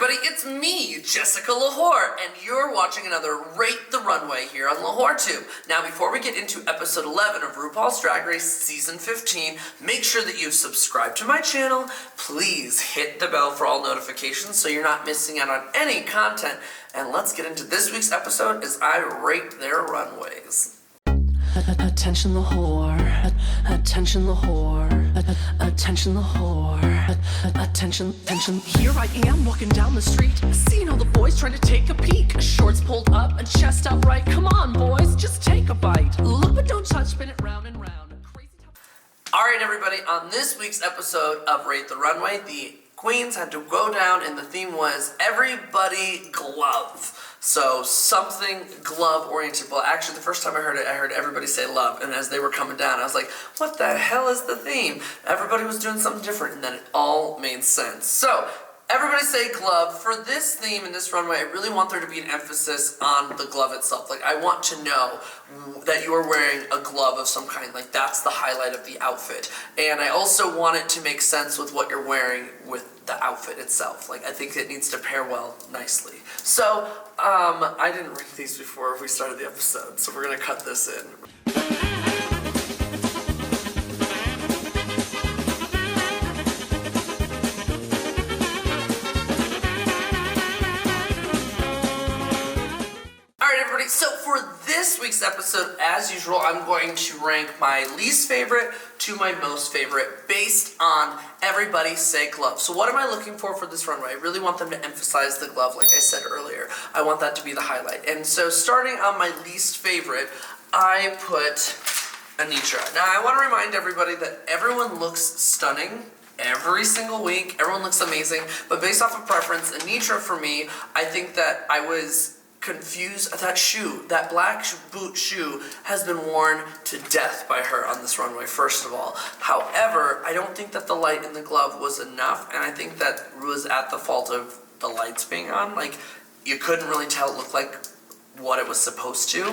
everybody, it's me, Jessica lwhor, and you're watching another Rate the Runway here on lwhorTube. Now, before we get into episode 11 of RuPaul's Drag Race Season 15, make sure that you subscribe to my channel. Please hit the bell for all notifications so you're not missing out on any content. And let's get into this week's episode as I rate their runways. Attention lwhor, attention lwhor, attention lwhor, attention. Here I am walking down the street, seeing all the boys trying to take a peek. Shorts pulled up and chest out right. Come on, boys, just take a bite. Look but don't touch, spin it round and round. Alright, everybody, on this week's episode of Rate the Runway, the queens had to go down, and the theme was Everybody Glove. So something glove oriented. Well, actually, the first time I heard everybody say love, and as they were coming down, I was like, what the hell is the theme? Everybody was doing something different, and then it all made sense. So, everybody say glove. For this theme in this runway, I really want there to be an emphasis on the glove itself. Like, I want to know that you are wearing a glove of some kind. Like, that's the highlight of the outfit. And I also want it to make sense with what you're wearing with the outfit itself. Like, I think it needs to pair well nicely. So, I didn't read these before we started the episode, so we're gonna cut this in. So for this week's episode, as usual, I'm going to rank my least favorite to my most favorite based on everybody say glove. So what am I looking for this runway? I really want them to emphasize the glove, like I said earlier. I want that to be the highlight. And so starting on my least favorite, I put Anitra. Now I want to remind everybody that everyone looks stunning every single week. Everyone looks amazing. But based off of preference, Anitra for me, I think that I was confused. That shoe, that black boot shoe, has been worn to death by her on this runway, first of all. However, I don't think that the light in the glove was enough, and I think that was at the fault of the lights being on. Like, you couldn't really tell it looked like what it was supposed to,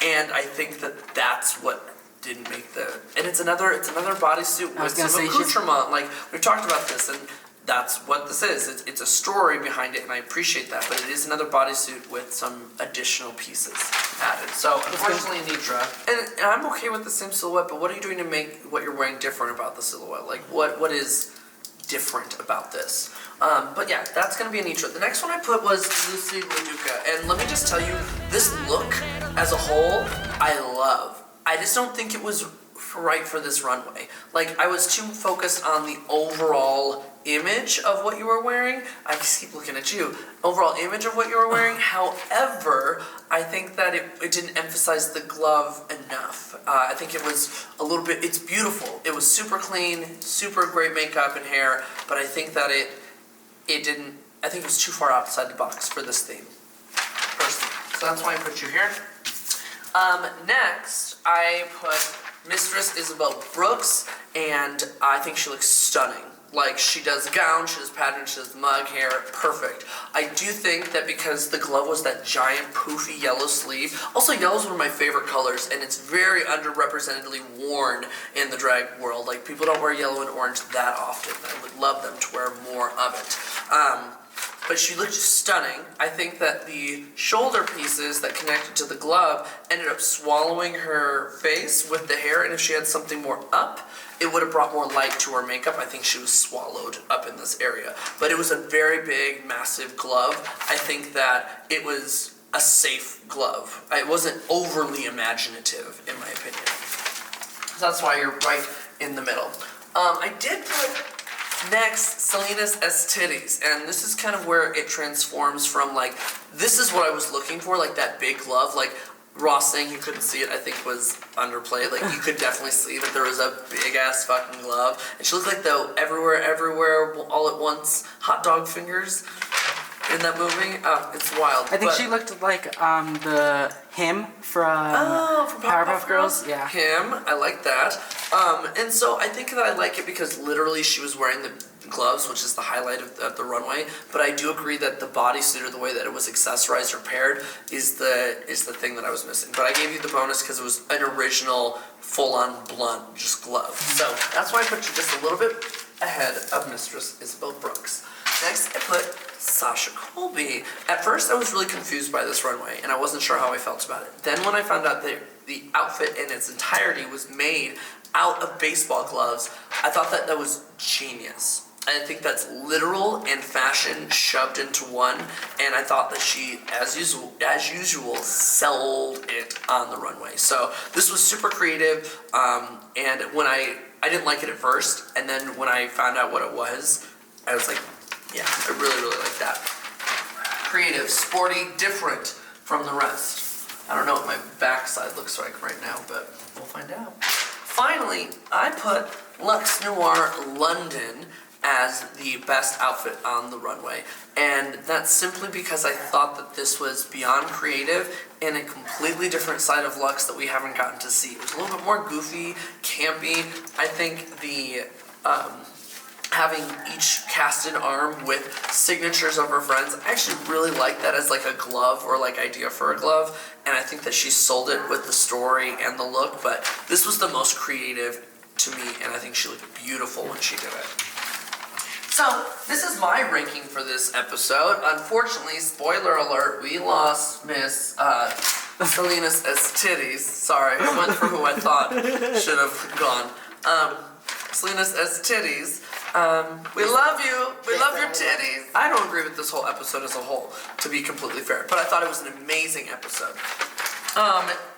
and I think that that's what didn't make the... And it's another bodysuit with some accoutrement. Like, we've talked about this, and that's what this is. It's a story behind it, and I appreciate that, but it is another bodysuit with some additional pieces added. So, unfortunately, Anitra, and I'm okay with the same silhouette, but what are you doing to make what you're wearing different about the silhouette? Like, what is different about this? But yeah, that's going to be Anitra. The next one I put was Lucy LaDuca, and let me just tell you, this look as a whole, I love. I just don't think it was right for this runway. Like, I was too focused on the overall image of what you were wearing. I just keep looking at you. Overall image of what you were wearing. However, I think that it didn't emphasize the glove enough. I think it was a little bit, it's beautiful. It was super clean, super great makeup and hair, but I think that it didn't, I think it was too far outside the box for this theme, personally. So that's why I put you here. Next, I put Mistress Isabelle Brooks, and I think she looks stunning. Like, she does gown, she does pattern, she does mug hair, perfect. I do think that because the glove was that giant poofy yellow sleeve, also yellow is one of my favorite colors, and it's very underrepresentedly worn in the drag world. Like, people don't wear yellow and orange that often. I would love them to wear more of it. But she looked stunning. I think that the shoulder pieces that connected to the glove ended up swallowing her face with the hair, and if she had something more up, it would have brought more light to her makeup. I think she was swallowed up in this area. But it was a very big, massive glove. I think that it was a safe glove. It wasn't overly imaginative, in my opinion. So that's why you're right in the middle. I did put next, Selena's Titties, and this is kind of where it transforms from, like, this is what I was looking for, like that big glove. Like, Ross saying he couldn't see it, I think, was underplayed. Like, you could definitely see that there was a big-ass fucking glove. And she looked like the everywhere, all at once hot dog fingers in that movie. Oh, it's wild. I think she looked like the him from Powerpuff Girls. Yeah. Him, I like that. And so I think that I like it because literally she was wearing the gloves, which is the highlight of the runway. But I do agree that the bodysuit, or the way that it was accessorized or paired, is the thing that I was missing. But I gave you the bonus because it was an original, full-on, blunt, just glove. So that's why I put you just a little bit ahead of Mistress Isabelle Brooks. Next, I put Sasha Colby. At first I was really confused by this runway and I wasn't sure how I felt about it. Then when I found out that the outfit in its entirety was made out of baseball gloves, I thought that that was genius. I think that's literal and fashion shoved into one, and I thought that she, as usual, sold it on the runway. So this was super creative, and when I didn't like it at first, and then when I found out what it was, I was like, yeah, I really, really like that. Creative, sporty, different from the rest. I don't know what my backside looks like right now, but we'll find out. Finally, I put Luxe Noir London as the best outfit on the runway, and that's simply because I thought that this was beyond creative and a completely different side of Luxe that we haven't gotten to see. It was a little bit more goofy, campy. I think the having each casted arm with signatures of her friends, I actually really like that as like a glove or like idea for a glove, and I think that she sold it with the story and the look, but this was the most creative to me, and I think she looked beautiful when she did it. So, this is my ranking for this episode. Unfortunately, spoiler alert, we lost Miss Selena's as titties. Sorry, I went for who I thought should have gone. Selena's as titties. We love you. We love your titties. I don't agree with this whole episode as a whole, to be completely fair, but I thought it was an amazing episode.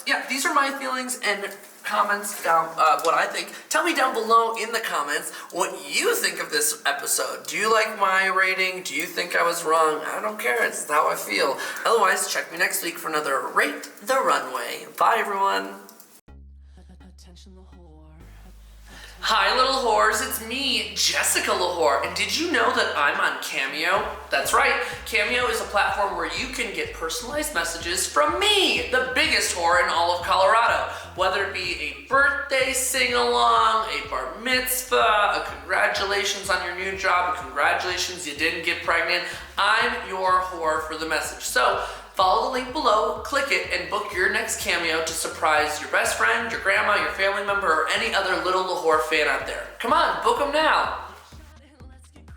Yeah, these are my feelings and comments down, what I think. Tell me down below in the comments what you think of this episode. Do you like my rating? Do you think I was wrong? I don't care. It's how I feel. Otherwise, check me next week for another Rate the Runway. Bye, everyone. Attention the whore. Hi, little whores. It's me, Jessica lwhor. And did you know that I'm on Cameo? That's right. Cameo is a platform where you can get personalized messages from me, the biggest whore in all of Colorado. Whether it be a birthday sing-along, a bar mitzvah, a congratulations on your new job, a congratulations you didn't get pregnant, I'm your whore for the message. So, follow the link below, click it, and book your next Cameo to surprise your best friend, your grandma, your family member, or any other little lwhor fan out there. Come on, book them now.